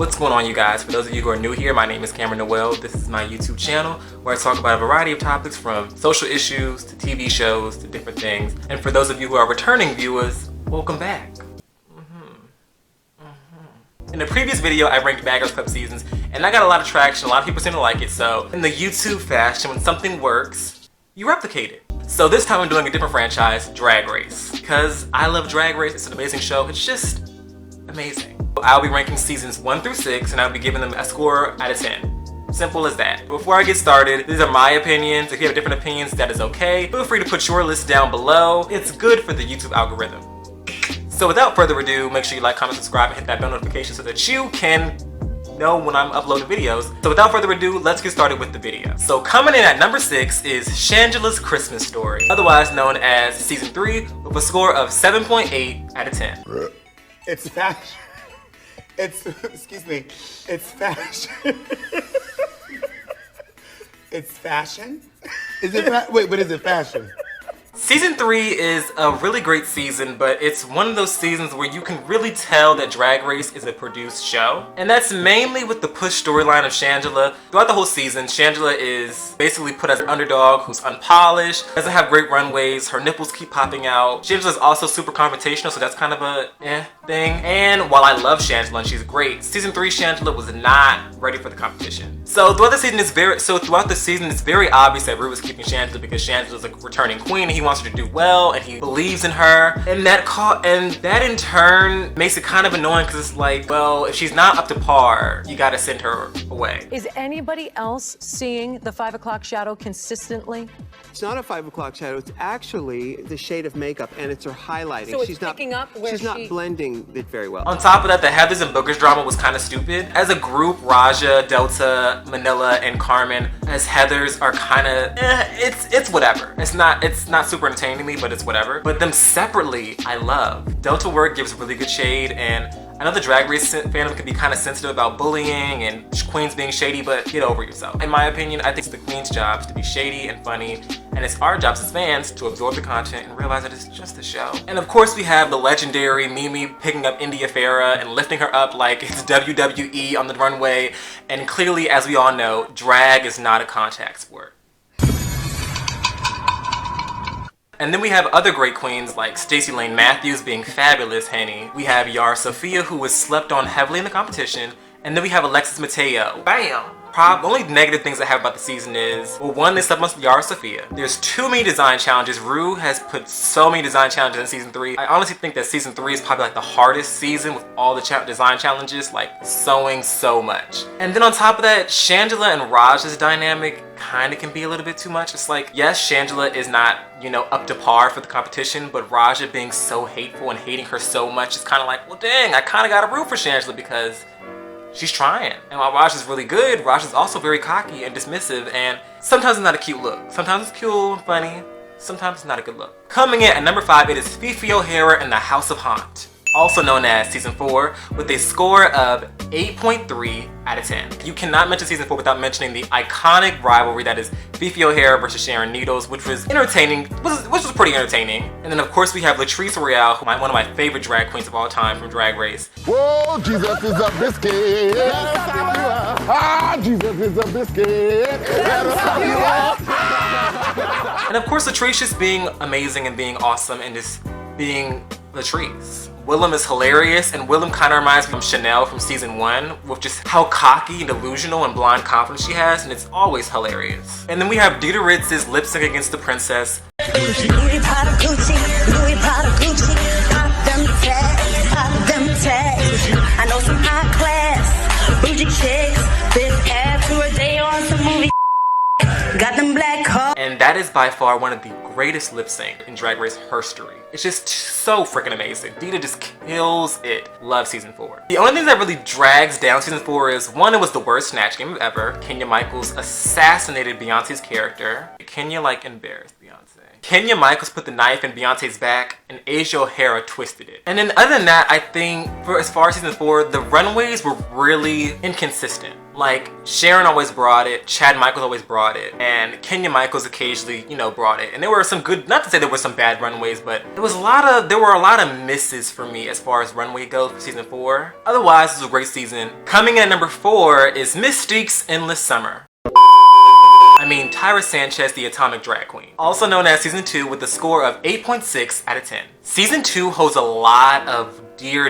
What's going on, you guys? For those of you who are new here, my name is Noel. This is my YouTube channel where I talk about a variety of topics from social issues to TV shows to different things. And for those of you who are returning viewers, welcome back. In the previous video, I ranked Bad Girls Club seasons, and I got a lot of traction. A lot of people seem to like it. So in the YouTube fashion, when something works, you replicate it. So this time I'm doing a different franchise, Drag Race. Because I love Drag Race, it's an amazing show. It's just amazing. I'll be ranking seasons 1 through 6, and I'll be giving them a score out of 10. Simple as that. Before I get started, these are my opinions. If you have different opinions, that is okay. Feel free to put your list down below. It's good for the YouTube algorithm. So without further ado, make sure you like, comment, subscribe, and hit that bell notification so that you can know when I'm uploading videos. So without further ado, let's get started with the video. So coming in at number 6 is Shangela's Christmas Story, otherwise known as season 3, with a score of 7.8 out of 10. It's fashion. Excuse me, it's fashion. It's fashion? Is it wait, but is it fashion? Season 3 is a really great season, but it's one of those seasons where you can really tell that Drag Race is a produced show. And that's mainly with the push storyline of Shangela. Throughout the whole season, Shangela is basically put as an underdog who's unpolished, doesn't have great runways, her nipples keep popping out. Shangela's also super confrontational, so that's kind of a thing. And while I love Shangela and she's great, season 3 Shangela was not ready for the competition. So throughout the season it's very obvious that Ru is keeping Shangela because Shangela's a returning queen and he wants her to do well and he believes in her, and that in turn makes it kind of annoying because it's like, well, if she's not up to par, you gotta send her away. Is anybody else seeing the 5 o'clock shadow consistently? It's not a 5 o'clock shadow, it's actually the shade of makeup and it's her highlighting. So it's picking up where she's not blending it very well. On top of that, the Heathers and Boogers drama was kind of stupid. As a group, Raja, Delta, Manila, and Carmen as Heathers are kind of it's whatever. It's not super entertaining to me, but it's whatever. But them separately, I love. Delta Work gives really good shade, and I know the Drag Race fandom can be kind of sensitive about bullying and queens being shady, but get over yourself. In my opinion, I think it's the queen's job to be shady and funny, and it's our jobs as fans to absorb the content and realize that it's just a show. And of course, we have the legendary Mimi picking up India Farah and lifting her up like it's WWE on the runway, and clearly, as we all know, drag is not a contact sport. And then we have other great queens like Stacey Lane Matthews being fabulous Henny. We have Yara Sofia, who was slept on heavily in the competition. And then we have Alexis Mateo. Bam! The only negative things I have about the season is, well, one, they slept on Yara Sofia. There's too many design challenges. Ru has put so many design challenges in season 3. I honestly think that season 3 is probably like the hardest season with all the design challenges, like sewing so much. And then on top of that, Shangela and Raj's dynamic kind of can be a little bit too much. It's like, yes, Shangela is not, up to par for the competition, but Raja being so hateful and hating her so much is kind of like, well, dang, I kind of got to root for Shangela because she's trying. And while Raj is really good, Raj is also very cocky and dismissive, and sometimes it's not a cute look. Sometimes it's cute and funny, sometimes it's not a good look. Coming in at number 5, it is Fifi O'Hara and the House of Haunt, also known as season 4, with a score of 8.3 out of 10. You cannot mention season 4 without mentioning the iconic rivalry that is Fifi O'Hara versus Sharon Needles, which was entertaining, which was pretty entertaining. And then of course we have Latrice Royale, one of my favorite drag queens of all time from Drag Race. Whoa, Jesus is a biscuit. Ah, Jesus is a biscuit. And of course Latrice just being amazing and being awesome and just being Latrice. Willem is hilarious, and Willem kind of reminds me of Chanel from season 1 with just how cocky and delusional and blind confidence she has, and it's always hilarious. And then we have Dita Ritz's lip sync against the princess. I know some high class bougie chicks, this after a day on some movie. Got them black cars. And that is by far one of the greatest lip sync in Drag Race history. It's just so freaking amazing. Dita just kills it. Love season 4. The only thing that really drags down season 4 is, one, it was the worst Snatch Game ever. Kenya Michaels assassinated Beyonce's character. Kenya embarrassed Beyonce. Kenya Michaels put the knife in Beyonce's back, and Asia O'Hara twisted it. And then other than that, I think for as far as season 4, the runways were really inconsistent. Like, Sharon always brought it, Chad Michaels always brought it, and Kenya Michaels occasionally, you know, brought it. And there were some good, not to say there were some bad runways, but there were a lot of misses for me as far as runway goes for season 4. Otherwise, this was a great season. Coming in at number 4 is Mystique's Endless Summer. I mean, Tyra Sanchez, the Atomic Drag Queen. Also known as season 2 with a score of 8.6 out of 10. Season 2 holds a lot of dear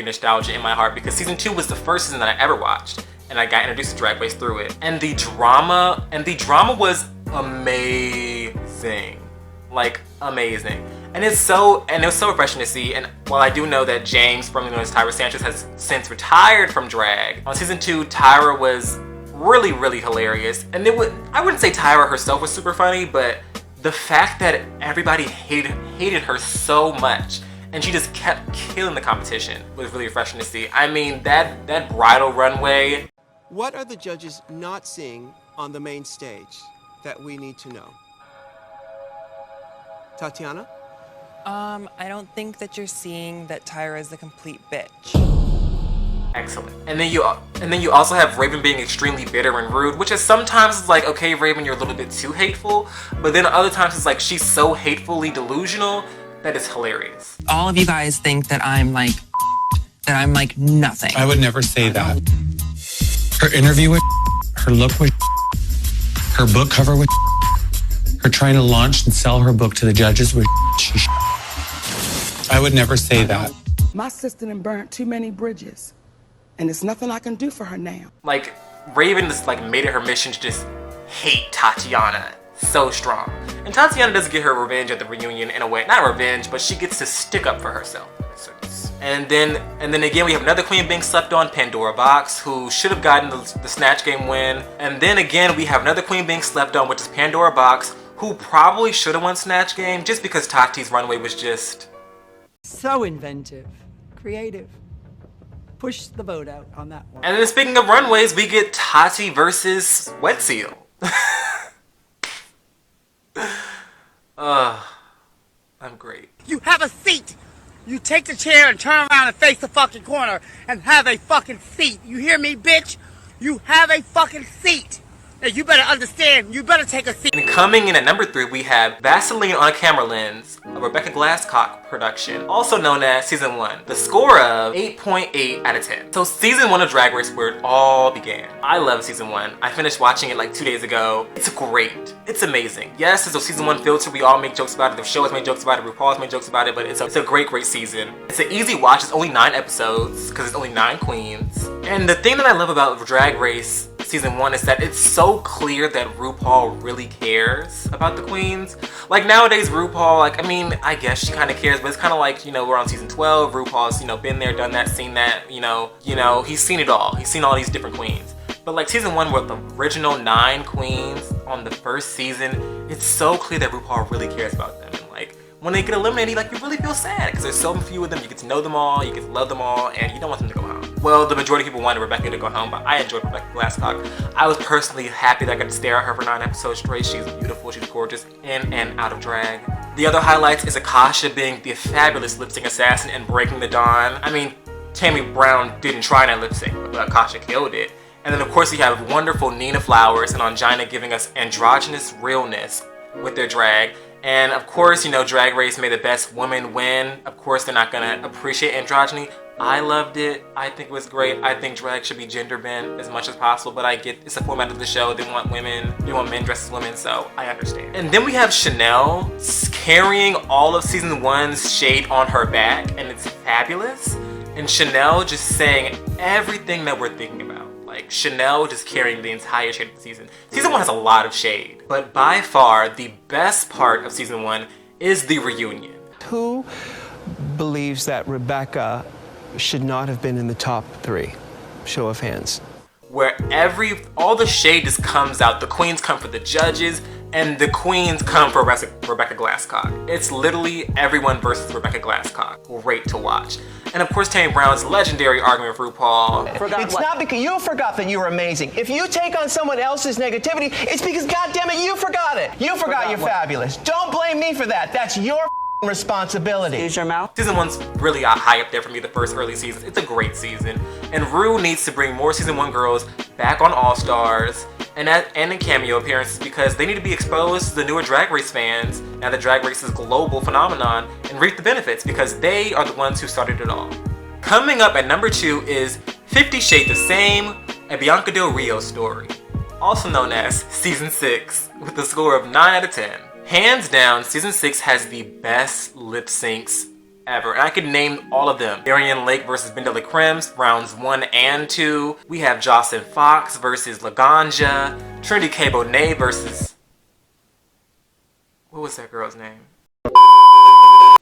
nostalgia in my heart because season 2 was the first season that I ever watched. And I got introduced to Drag Race through it. And the drama was amazing. Like, amazing. And it was so refreshing to see. And while I do know that James, formerly known as Tyra Sanchez, has since retired from drag, on season 2, Tyra was really hilarious. And I wouldn't say Tyra herself was super funny, but the fact that everybody hated her so much and she just kept killing the competition was really refreshing to see. I mean, that bridal runway. What are the judges not seeing on the main stage that we need to know? Tatiana? I don't think that you're seeing that Tyra is a complete bitch. Excellent. And then you also have Raven being extremely bitter and rude, which is sometimes like, okay, Raven, you're a little bit too hateful, but then other times it's like she's so hatefully delusional that it's hilarious. All of you guys think that I'm like nothing. I would never say that. Her interview was her look was her book cover was her trying to launch and sell her book to the judges was I would never say that. My sister done burnt too many bridges, and there's nothing I can do for her now. Like, Raven just like made it her mission to just hate Tatiana so strong. And Tatiana does get her revenge at the reunion in a way. Not revenge, but she gets to stick up for herself. And then again, we have another queen being slept on, Pandora Box, who should have gotten the Snatch Game win. And then again, we have another queen being slept on, which is Pandora Box, who probably should have won Snatch Game just because Tati's runway was just... So inventive, creative. Push the boat out on that one. And then speaking of runways, we get Tati versus Wet Seal. I'm great. You have a seat. You take the chair and turn around and face the fucking corner and have a fucking seat. You hear me, bitch? You have a fucking seat. And you better understand, you better take a seat. And coming in at number 3, we have Vaseline on a Camera Lens, a Rebecca Glasscock production, also known as Season 1. The score of 8.8 out of 10. So Season 1 of Drag Race, where it all began. I love Season 1. I finished watching it like 2 days ago. It's great. It's amazing. Yes, it's a Season 1 filter. We all make jokes about it. The show has made jokes about it. RuPaul has made jokes about it. But it's a great season. It's an easy watch. It's only 9 episodes because it's only 9 queens. And the thing that I love about Drag Race Season 1 is that it's so clear that RuPaul really cares about the queens. Like nowadays RuPaul, like, I mean, I guess she kind of cares, but it's kind of like, you know, we're on Season 12, RuPaul's, you know, been there, done that, seen that, you know, he's seen it all. He's seen all these different queens. But like Season 1 with the original 9 queens on the first season, it's so clear that RuPaul really cares about them. And like, when they get eliminated, like, you really feel sad because there's so few of them. You get to know them all, you get to love them all, and you don't want them to go home. Well, the majority of people wanted Rebecca to go home, but I enjoyed Rebecca Glasscock. I was personally happy that I got to stare at her for 9 episodes straight. She's beautiful, she's gorgeous, in and out of drag. The other highlights is Akasha being the fabulous lip sync assassin and breaking the dawn. I mean, Tammy Brown didn't try that lip sync, but Akasha killed it. And then of course you have wonderful Nina Flowers and Ongina giving us androgynous realness with their drag. And of course, you know, Drag Race made the best woman win. Of course, they're not gonna appreciate androgyny. I loved it. I think it was great. I think drag should be gender bent as much as possible, but I get it's a format of the show. They want women, they want men dressed as women, so I understand. And then we have Chanel carrying all of Season 1's shade on her back, and it's fabulous. And Chanel just saying everything that we're thinking about. Like, Chanel just carrying the entire shade of the season. Season 1 has a lot of shade, but by far, the best part of Season 1 is the reunion. Who believes that Rebecca should not have been in the top 3? Show of hands. Where all the shade just comes out. The queens come for the judges, and the queens come for Rebecca Glasscock. It's literally everyone versus Rebecca Glasscock. Great to watch. And of course, Tammy Brown's legendary argument with RuPaul. It's not because you forgot that you were amazing. If you take on someone else's negativity, it's because, goddammit, you forgot it. You forgot you're fabulous. Don't blame me for that. That's your responsibility. Use your mouth. Season 1's really high up there for me, the first early seasons. It's a great season. And Rue needs to bring more Season 1 girls back on All Stars and in cameo appearances because they need to be exposed to the newer Drag Race fans now that Drag Race is a global phenomenon and reap the benefits because they are the ones who started it all. Coming up at number 2 is 50 Shades of Same, a Bianca Del Rio story, also known as Season 6, with a score of 9 out of 10. Hands down, Season 6 has the best lip syncs ever, and I could name all of them. Darian Lake versus Ben de la Creme's rounds 1 and 2. We have Jocelyn Fox versus Laganja. Trinity K. Bonet versus... what was that girl's name?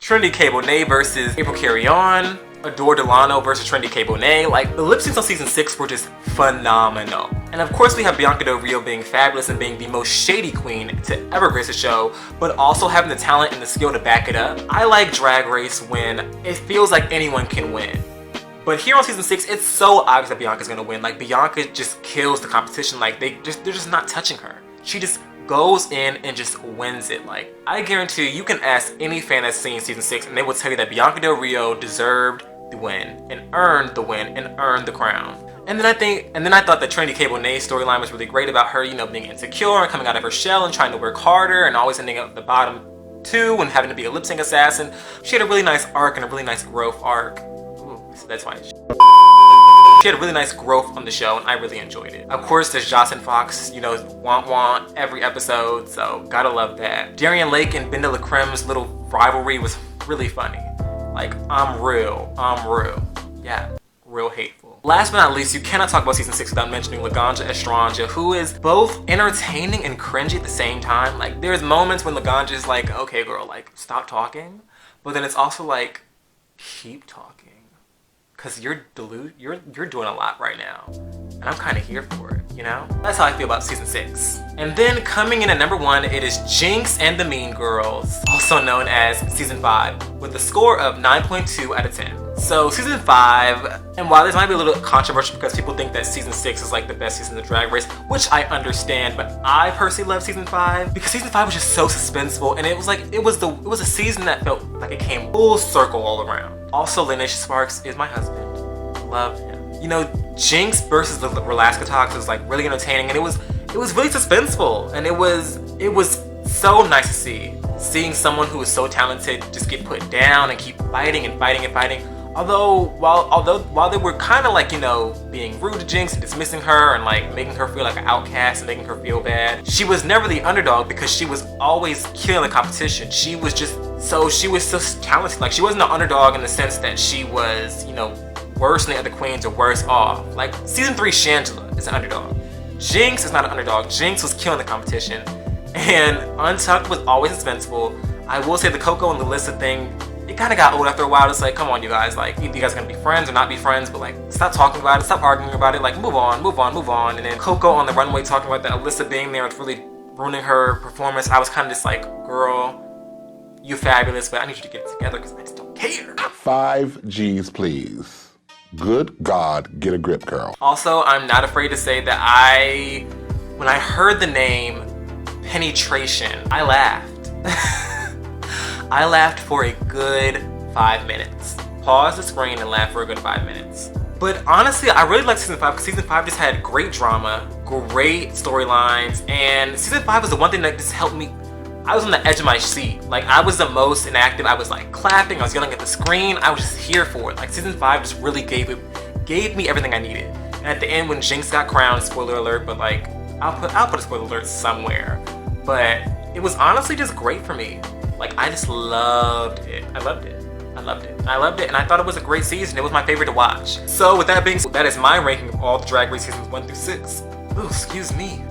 Trinity K. Bonet versus April Carrion. Adore Delano versus Trinity K. Bonet. Like, the lip syncs on Season 6 were just phenomenal. And of course we have Bianca Del Rio being fabulous and being the most shady queen to ever grace a show, but also having the talent and the skill to back it up. I like Drag Race when it feels like anyone can win. But here on Season 6, it's so obvious that Bianca's gonna win. Like, Bianca just kills the competition. Like, they're just not touching her. She just goes in and just wins it. Like, I guarantee you can ask any fan that's seen Season 6 and they will tell you that Bianca Del Rio deserved the win and earned the win and earned the crown. And then I thought that Trinity K. Bonet's storyline was really great about her, you know, being insecure and coming out of her shell and trying to work harder and always ending up at the bottom 2 and having to be a lip sync assassin. She had a really nice arc and a really nice growth arc. Ooh, so that's why she had a really nice growth on the show and I really enjoyed it. Of course, there's Jocelyn Fox, you know, want every episode, so gotta love that. Darian Lake and Ben de la Creme's little rivalry was really funny. Like, I'm real. Yeah, real hateful. Last but not least, you cannot talk about Season 6 without mentioning Laganja Estranja, who is both entertaining and cringy at the same time. Like, there's moments when Laganja is like, okay girl, like, stop talking. But then it's also like, keep talking. Cause you're doing a lot right now. And I'm kind of here for it, you know? That's how I feel about Season 6. And then coming in at number 1, it is Jinx and the Mean Girls, also known as Season 5, with a score of 9.2 out of 10. So Season 5, and while this might be a little controversial because people think that Season 6 is like the best season of Drag Race, which I understand, but I personally love Season 5 because Season 5 was just so suspenseful and it was a season that felt like it came full circle all around. Also, Linacia Sparks is my husband. Love him. You know, Jinx versus the Relaska Talks was like really entertaining and it was really suspenseful and it was so nice to see. Seeing someone who is so talented just get put down and keep fighting and fighting and fighting. Although while they were kind of like, you know, being rude to Jinx and dismissing her and like making her feel like an outcast and making her feel bad, she was never the underdog because she was always killing the competition. She was so talented. Like, she wasn't an underdog in the sense that she was, you know, worse than the other queens or worse off. Like, Season 3 Shangela is an underdog. Jinx is not an underdog. Jinx was killing the competition. And Untucked was always suspenseful. I will say the Coco and Lalissa thing, it kind of got old after a while. It's like, come on, you guys. Like, either you guys are going to be friends or not be friends, but like, stop talking about it. Stop arguing about it. Like, move on. And then Coco on the runway talking about that Alyssa being there, it's really ruining her performance. I was kind of just like, girl, you fabulous, but I need you to get it together because I just don't care. 5 G's, please. Good God, get a grip, girl. Also, I'm not afraid to say that when I heard the name Penetration, I laughed. I laughed for a good 5 minutes. Pause the screen and laugh for a good 5 minutes. But honestly, I really liked Season 5 because Season 5 just had great drama, great storylines, and Season 5 was the one thing that just helped me. I was on the edge of my seat. Like, I was the most inactive. I was like clapping, I was yelling at the screen. I was just here for it. Like, Season 5 just really gave me everything I needed. And at the end when Jinx got crowned, spoiler alert, but like, I'll put a spoiler alert somewhere. But it was honestly just great for me. Like, I just loved it. I loved it. And I thought it was a great season. It was my favorite to watch. So with that being said, that is my ranking of all the Drag Race seasons 1 through 6. Ooh, excuse me.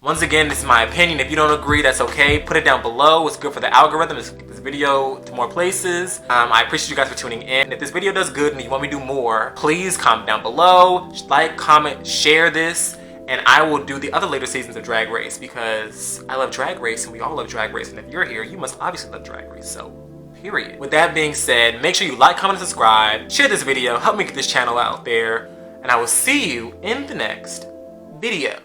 Once again, this is my opinion. If you don't agree, that's okay. Put it down below. It's good for the algorithm. It's get this video to more places. I appreciate you guys for tuning in. If this video does good and you want me to do more, please comment down below. Like, comment, share this. And I will do the other later seasons of Drag Race because I love Drag Race and we all love Drag Race. And if you're here, you must obviously love Drag Race. So, period. With that being said, make sure you like, comment, and subscribe. Share this video. Help me get this channel out there. And I will see you in the next video.